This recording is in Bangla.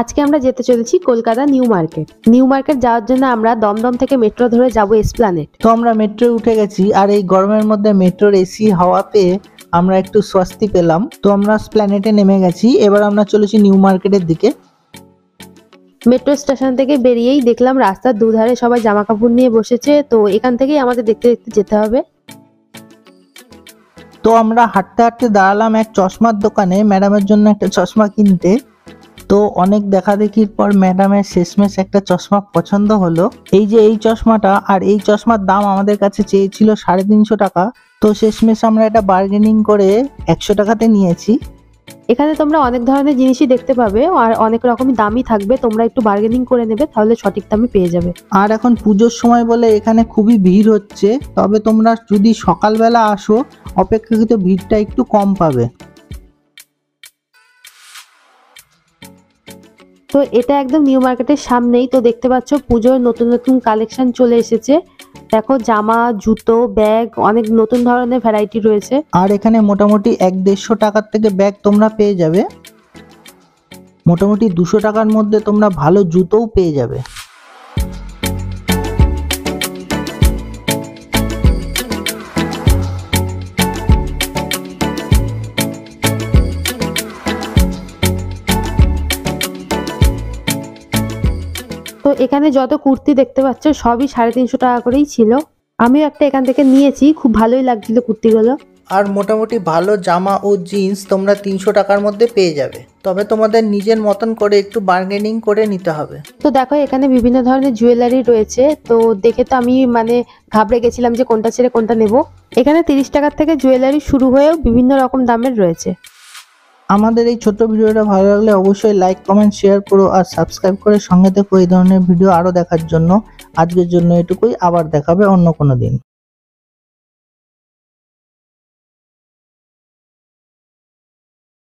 আজকে আমরা যেতে চলেছি Kolkata new market. New market যাওয়ার জন্য আমরা দমদম থেকে মেট্রো ধরে যাব এসপ্ল্যানেড। তো আমরা মেট্রোয় উঠে গেছি, আর এই গরমের মধ্যে মেট্রোর এসি হাওয়া পেয়ে আমরা একটু স্বস্তি পেলাম। তো আমরা এসপ্ল্যানেডে নেমে গেছি, এবার আমরা চলেছি নিউ মার্কেটের দিকে। মেট্রো স্টেশন থেকে বেরিয়েই দেখলাম রাস্তার দুধারে সবাই জামা কাপড় নিয়ে বসেছে, তো এখান থেকেই আমাদের দেখতে দেখতে যেতে হবে। তো আমরা হাঁটতে হাঁটতে দাঁড়ালাম এক চশমার দোকানে ম্যাডামের জন্য একটা চশমা কিনতে। তো অনেক দেখা দেখির পর ম্যাডামের শেষমেশ একটা চশমা পছন্দ হলো। এই যে এই চশমাটা, আর এই চশমার দাম আমাদের কাছে চেয়েছিল 350 টাকা। তো শেষমেশ আমরা এটা বার্গেনিং করে 100 টাকাতে নিয়েছি। এখানে তোমরা অনেক ধরনের জিনিসই দেখতে পাবে আর অনেক রকমই দামই থাকবে, তোমরা একটু বার্গেনিং করে নেবে, তাহলে সঠিক দামে পেয়ে যাবে। আর এখন পুজোর সময় বলে এখানে খুবই ভিড় হচ্ছে, তবে তোমরা যদি সকালবেলা আসো অপেক্ষাকৃত ভিড়টা একটু কম পাবে। তো এটা একদম নিউ মার্কেটের সামনেই। তো দেখতে পাচ্ছ পুজোর নতুন নতুন কালেকশন চলে এসেছে। দেখো জামা, জুতো, ব্যাগ, অনেক নতুন ধরনের ভ্যারাইটি রয়েছে। আর এখানে মোটামুটি 100-150 টাকার থেকে ব্যাগ তোমরা পেয়ে যাবে। মোটামুটি 200 টাকার মধ্যে তোমরা ভালো জুতোও পেয়ে যাবে। তো এখানে যত কুর্তি দেখতে পাচ্ছ সবই 350 টাকা করেই ছিল। আমিও একটা এখান থেকে নিয়েছি, খুব ভালোই লাগছিল কুর্তিগুলো। আর মোটামুটি ভালো জামা ও জিন্স তোমরা 300 টাকার মধ্যে পেয়ে যাবে, তবে তোমাদের নিজের মতন করে একটু বার্গেনিং করে নিতে হবে। তো দেখো এখানে বিভিন্ন ধরনের জুয়েলারি রয়েছে, তো দেখে তো আমি ঘাবড়ে গেছিলাম যে কোনটা ছেড়ে কোনটা নেব। এখানে 30 টাকার থেকে জুয়েলারি শুরু হয়েও বিভিন্ন রকম দামের রয়েছে। আমাদের এই ছোট্ট ভিডিওটা ভালো লাগলে অবশ্যই লাইক, কমেন্ট, শেয়ার করো আর সাবস্ক্রাইব করে সঙ্গে থেকো এই ধরনের ভিডিও আরও দেখার জন্য। আজকের জন্য এটুকুই, আবার দেখাবে অন্য কোনো দিন।